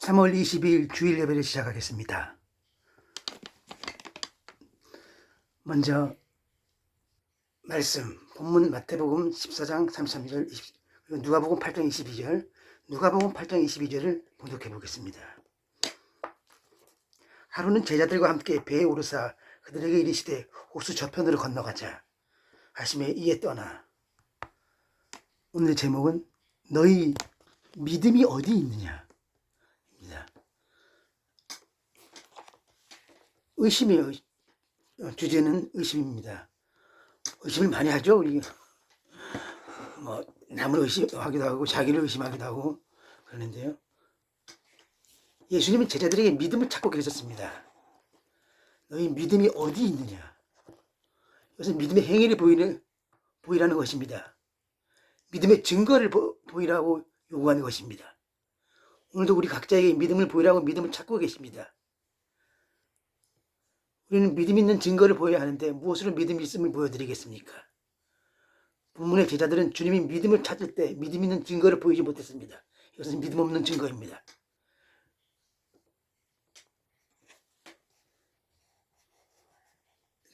3월 22일 주일 예배를 시작하겠습니다. 먼저 말씀 본문 마태복음 14장 33절 그리고 누가복음 8장 22절 누가복음 8장 22절을 봉독해 보겠습니다. 하루는 제자들과 함께 배에 오르사 그들에게 이르시되 호수 저편으로 건너가자 하시매 이에 떠나. 오늘의 제목은 너희 믿음이 어디 있느냐 입니다. 의심의 주제는 의심입니다. 의심을 많이 하죠. 우리 남을 의심하기도 하고 자기를 의심하기도 하고 그러는데요. 예수님은 제자들에게 믿음을 찾고 계셨습니다. 너희 믿음이 어디 있느냐. 이것은 믿음의 행위를 보이라는 것입니다. 믿음의 증거를 보이라고 요구하는 것입니다. 오늘도 우리 각자에게 믿음을 보이라고 믿음을 찾고 계십니다. 우리는 믿음 있는 증거를 보여야 하는데 무엇으로 믿음이 있음을 보여드리겠습니까? 본문의 제자들은 주님이 믿음을 찾을 때 믿음 있는 증거를 보이지 못했습니다. 이것은 믿음 없는 증거입니다.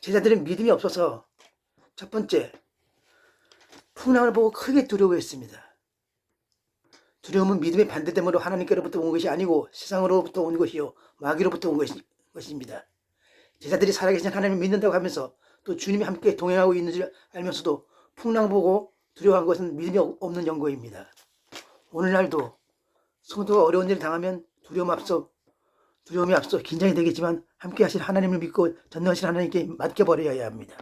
제자들은 믿음이 없어서 첫 번째, 풍랑을 보고 크게 두려워했습니다. 두려움은 믿음의 반대되므로 하나님께로부터 온 것이 아니고 세상으로부터 온 것이요 마귀로부터 온 것입니다. 제자들이 살아계신 하나님을 믿는다고 하면서 또 주님이 함께 동행하고 있는 줄 알면서도 풍랑 보고 두려워한 것은 믿음이 없는 연고입니다. 오늘날도 성도가 어려운 일을 당하면 두려움이 앞서 긴장이 되겠지만 함께 하실 하나님을 믿고 전능하신 하나님께 맡겨버려야 합니다.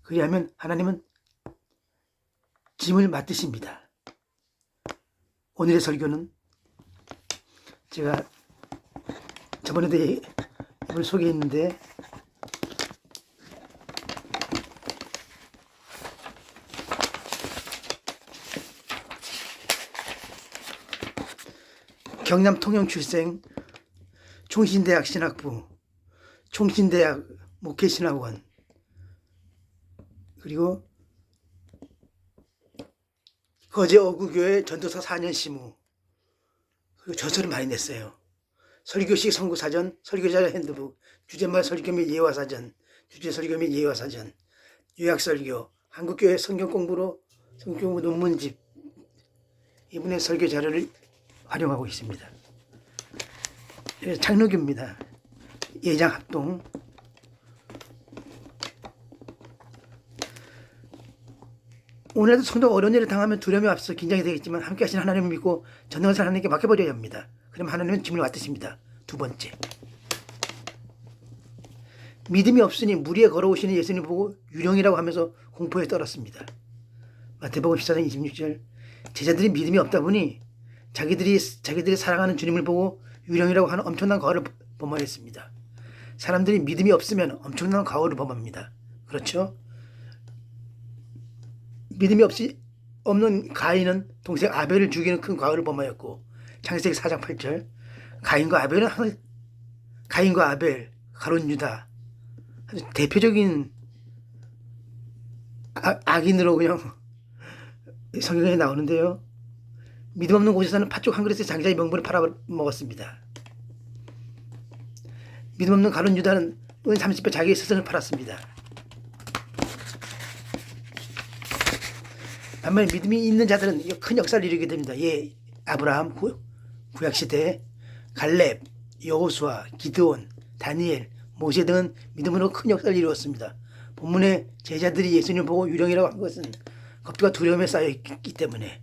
그리하면 하나님은 짐을 맡으십니다. 오늘의 설교는 제가 저번에도 이걸 소개했는데 경남 통영 출생, 총신대학 신학부, 총신대학 목회신학원, 그리고 거제 어구교회 전도사 4년 시무, 그리고 저서를 많이 냈어요. 설교식 선구사전, 설교자 핸드북, 주제말 설교 및 예화사전, 주제 설교 및 예화사전, 요약설교, 한국교회 성경공부 논문집, 이분의 설교 자료를 활용하고 있습니다. 장로교입니다. 예장합동. 오늘도 성도가 어려운 일을 당하면 두려움이 앞서 긴장이 되겠지만 함께 하신 하나님을 믿고 전능하신 하나님께 맡겨버려야 합니다. 그럼 하나님은 짐을 맡으십니다. 두 번째, 믿음이 없으니 물 위에 걸어오시는 예수님 보고 유령이라고 하면서 공포에 떨었습니다. 마태복음 14장 26절, 제자들이 믿음이 없다 보니 자기들이 사랑하는 주님을 보고 유령이라고 하는 엄청난 과오를 범하였습니다. 사람들이 믿음이 없으면 엄청난 과오를 범합니다. 그렇죠? 믿음이 없는 가인은 동생 아벨을 죽이는 큰 과오를 범하였고, 창세기 4장 8절, 가인과 아벨, 가룟 유다, 아주 대표적인 악인으로 그냥 성경에 나오는데요. 믿음 없는 곳에서는 팥죽 한 그릇에 장자의 명분을 팔아먹었습니다. 믿음 없는 가룟 유다는 은 30배 자기의 스승을 팔았습니다. 반면에 믿음이 있는 자들은 큰 역사를 이루게 됩니다. 아브라함 구약시대, 갈렙, 여호수아, 기드온, 다니엘, 모세 등은 믿음으로 큰 역사를 이루었습니다. 본문의 제자들이 예수님을 보고 유령이라고 한 것은 겁과 두려움에 쌓여있기 때문에,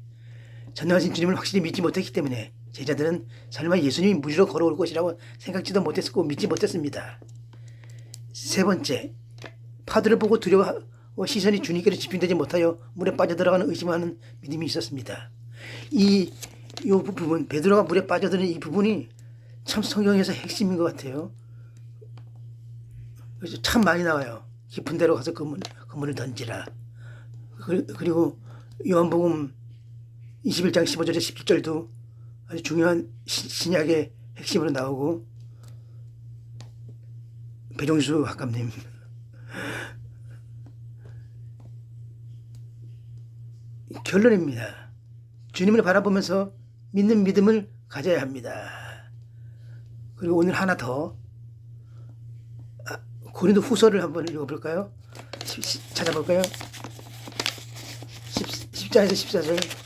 전능하신 주님을 확실히 믿지 못했기 때문에 제자들은 설마 예수님이 물 위로 걸어올 것이라고 생각지도 못했고 믿지 못했습니다. 세 번째, 파도를 보고 두려워 시선이 주님께로 집중되지 못하여 물에 빠져들어가는 의심하는 믿음이 있었습니다. 이 부분, 베드로가 물에 빠져드는 이 부분이 참 성경에서 핵심인 것 같아요. 그래서 참 많이 나와요. 깊은 데로 가서 그물을 던지라. 그리고 요한복음 21장 15절에 17절도 아주 중요한 신약의 핵심으로 나오고, 배종수 학감님, 결론입니다. 주님을 바라보면서 믿는 믿음을 가져야 합니다. 그리고 오늘 하나 더 고린도 후서를 한번 읽어볼까요? 찾아볼까요? 10장에서 14절.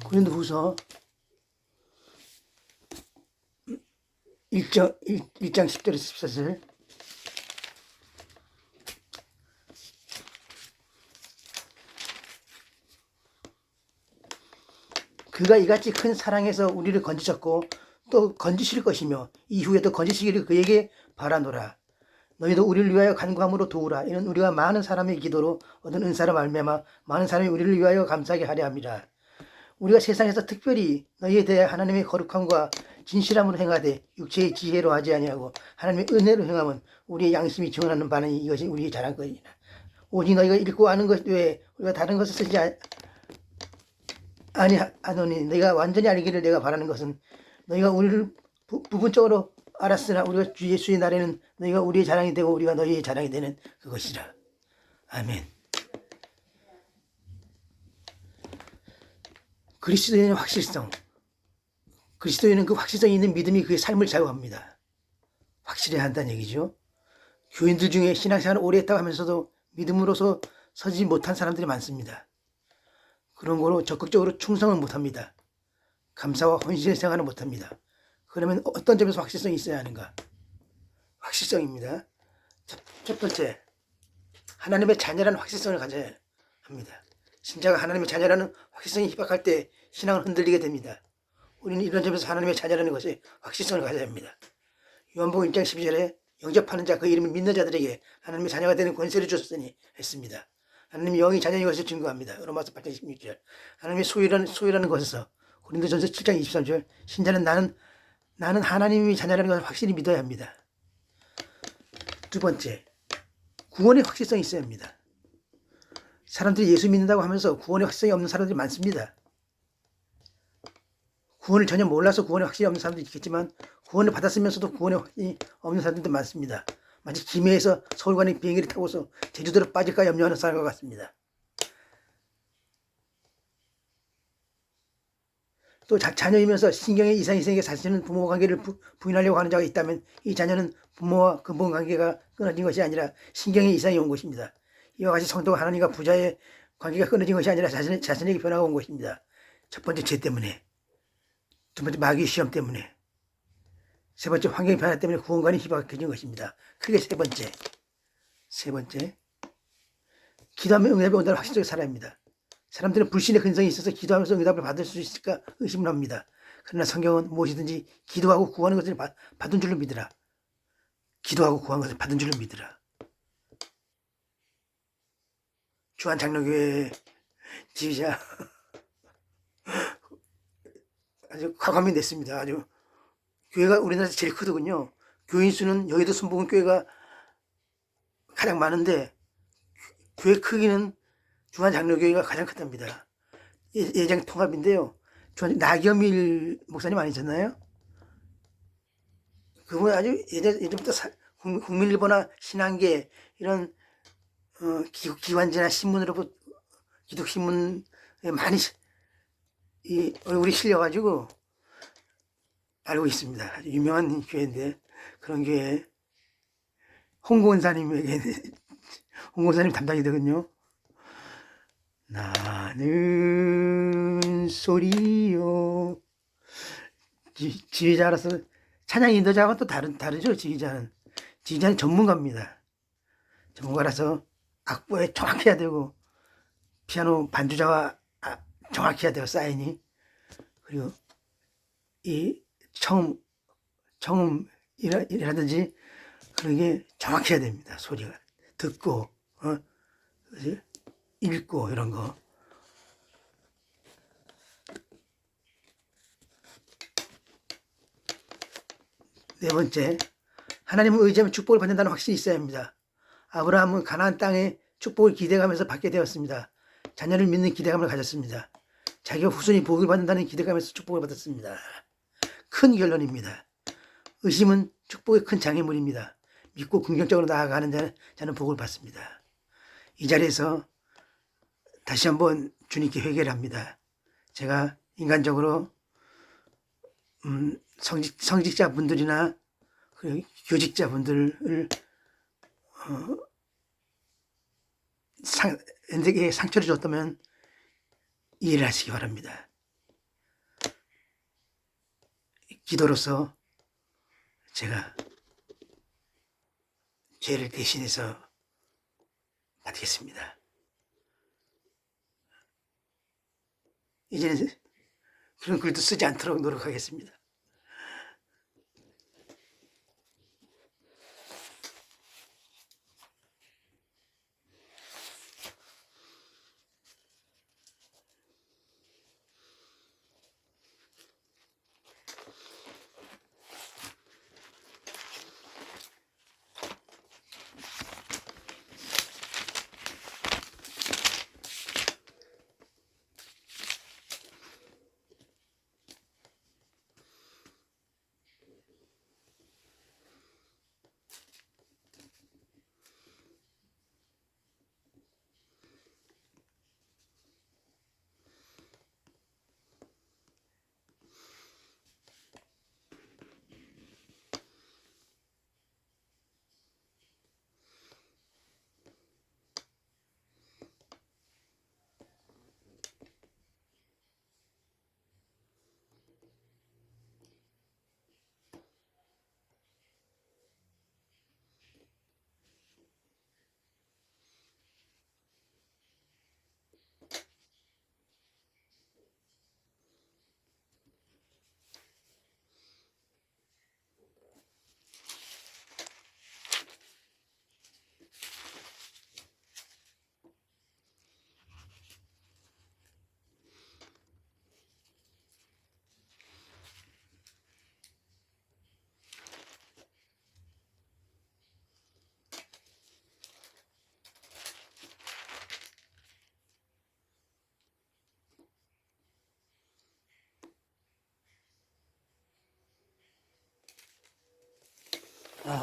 고린도 후서 1장 10절에서 14절. 그가 이같이 큰 사랑에서 우리를 건지셨고 또 건지실 것이며 이후에도 건지시기를 그에게 바라노라. 너희도 우리를 위하여 간구함으로 도우라. 이는 우리가 많은 사람의 기도로 얻은 은사로 말미암아 많은 사람이 우리를 위하여 감사하게 하려 함이라. 우리가 세상에서 특별히 너희에 대해 하나님의 거룩함과 진실함으로 행하되 육체의 지혜로 하지 아니하고 하나님의 은혜로 행함은 우리의 양심이 증언하는 바는 이것이 우리의 자랑거니라. 오직 너희가 읽고 아는 것 외에 우리가 다른 것을 쓰지 아니하노니 너희가 완전히 알기를 내가 바라는 것은 너희가 우리를 부분적으로 알았으나 우리가 주 예수의 날에는 너희가 우리의 자랑이 되고 우리가 너희의 자랑이 되는 그것이라. 아멘. 그리스도인의 확실성. 그리스도인은 그 확실성이 있는 믿음이 그의 삶을 좌우합니다. 확실해야 한다는 얘기죠. 교인들 중에 신앙생활을 오래 했다고 하면서도 믿음으로서 서지 못한 사람들이 많습니다. 그런 거로 적극적으로 충성을 못합니다. 감사와 헌신의 생활을 못합니다. 그러면 어떤 점에서 확실성이 있어야 하는가? 확실성입니다. 첫 번째, 하나님의 자녀라는 확실성을 가져야 합니다. 신자가 하나님의 자녀라는 확실성이 희박할 때 신앙은 흔들리게 됩니다. 우리는 이런 점에서 하나님의 자녀라는 것에 확실성을 가져야 합니다. 요한복음 1장 12절에 영접하는 자 그 이름을 믿는 자들에게 하나님의 자녀가 되는 권세를 주셨으니 했습니다. 하나님의 영이 자녀인 것을 증거합니다. 로마서 8장 16절. 하나님의 소유라는 것에서 고린도전서 7장 23절. 신자는 나는 하나님의 자녀라는 것을 확실히 믿어야 합니다. 두 번째, 구원의 확실성이 있어야 합니다. 사람들이 예수 믿는다고 하면서 구원의 확실성이 없는 사람들이 많습니다. 구원을 전혀 몰라서 구원의 확실이 없는 사람도 있겠지만 구원을 받았으면서도 구원의 확실이 없는 사람들도 많습니다. 마치 김해에서 서울 가는 비행기를 타고서 제주도로 빠질까 염려하는 사람과 같습니다. 또 자녀이면서 신경의 이상이 생겨 자신은 부모 관계를 부인하려고 하는 자가 있다면 이 자녀는 부모와 근본 관계가 끊어진 것이 아니라 신경의 이상이 온 것입니다. 이와 같이 성도가 하나님과 부자의 관계가 끊어진 것이 아니라 자신에게 변화가 온 것입니다. 첫 번째 죄 때문에, 두 번째 마귀의 시험 때문에, 세 번째 환경의 변화 때문에 구원관이 희박해진 것입니다. 크게 세 번째, 기도하면 응답이 온다는 확신적으로 살아야 합니다. 사람들은 불신의 근성이 있어서 기도하면서 응답을 받을 수 있을까 의심을 합니다. 그러나 성경은 무엇이든지 기도하고 구하는 것을 받은 줄로 믿으라. 기도하고 구하는 것을 받은 줄로 믿으라. 주한장로교회 지휘자 아주 과감히 냈습니다. 아주 교회가 우리나라에서 제일 크더군요. 교인 수는 여의도 순복음교회가 가장 많은데 교회 크기는 주한장로교회가 가장 크답니다. 예장 통합인데요. 나겸일 목사님 아니셨나요? 그분 아주 예전부터 국민일보나 신한계 이런 기관지나 신문으로 기독신문에 많이 얼굴이 실려가지고 알고 있습니다. 아주 유명한 교회인데 그런 교회 홍권사님에게 홍권사님 담당이 되거든요. 나는 소리요. 지휘자라서 찬양 인도자하고 또 다르죠. 지휘자는 전문가입니다. 전문가라서 악보에 정확해야 되고 피아노 반주자와 정확해야 돼요. 사인이. 그리고 이 청음이라든지 그런 게 정확해야 됩니다. 소리가 듣고 그지? 읽고 이런 거. 네 번째, 하나님을 의지하면 축복을 받는다는 확신이 있어야 합니다. 아브라함은 가나안 땅의 축복을 기대감에서 받게 되었습니다. 자녀를 믿는 기대감을 가졌습니다. 자기가 후손이 복을 받는다는 기대감에서 축복을 받았습니다. 큰 결론입니다. 의심은 축복의 큰 장애물입니다. 믿고 긍정적으로 나아가는 자는 복을 받습니다. 이 자리에서 다시 한번 주님께 회개를 합니다. 제가 인간적으로 성직자분들이나 교직자분들을 엔데게 상처를 줬다면 이해를 하시기 바랍니다. 기도로서 제가 죄를 대신해서 받겠습니다. 이제는 그런 글도 쓰지 않도록 노력하겠습니다.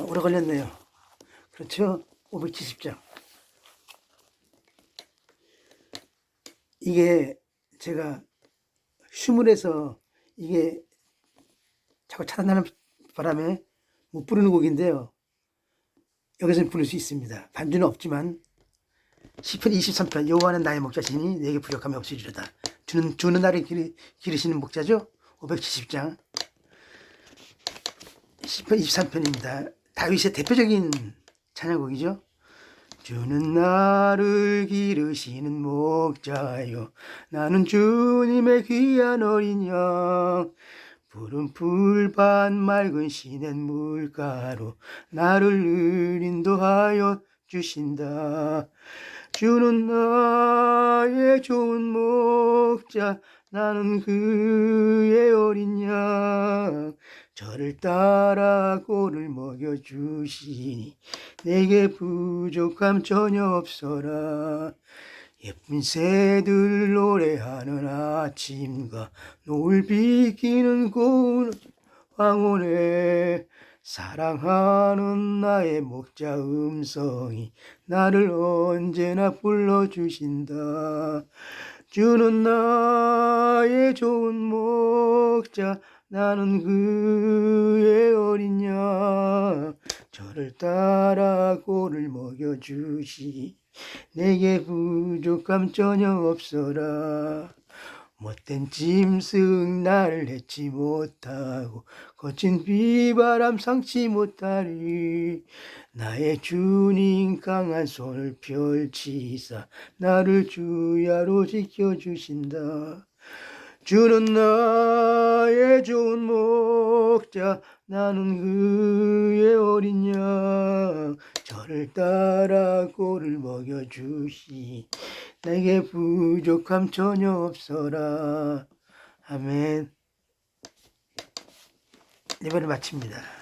오래 걸렸네요. 그렇죠? 570장. 이게 제가 휴물에서 이게 자꾸 차단하는 바람에 못 부르는 곡인데요. 여기서는 부를 수 있습니다. 반주는 없지만 시편 23편 여호와는 나의 목자시니 내게 부족함이 없으리로다. 주는 나를 기르시는 목자죠. 570장 시편 23편입니다. 다윗의 대표적인 찬양곡이죠. 주는 나를 기르시는 목자요 나는 주님의 귀한 어린 양 푸른 풀밭 맑은 시냇 물가로 나를 늘 인도하여 주신다. 주는 나의 좋은 목자 나는 그의 어린 양 저를 따라 꼴을 먹여주시니 내게 부족함 전혀 없어라. 예쁜 새들 노래하는 아침과 노을 비키는 고운 황혼에 사랑하는 나의 목자 음성이 나를 언제나 불러주신다. 주는 나의 좋은 목자 나는 그의 어린 양 저를 따라 꼴을 먹여주시 내게 부족함 전혀 없어라. 못된 짐승 나를 해치 못하고 거친 비바람 상치 못하리. 나의 주님 강한 손을 펼치사 나를 주야로 지켜주신다. 주는 나의 좋은 목자 나는 그의 어린 양 저를 따라 꼴을 먹여주시 내게 부족함 전혀 없어라. 아멘. 예배를 마칩니다.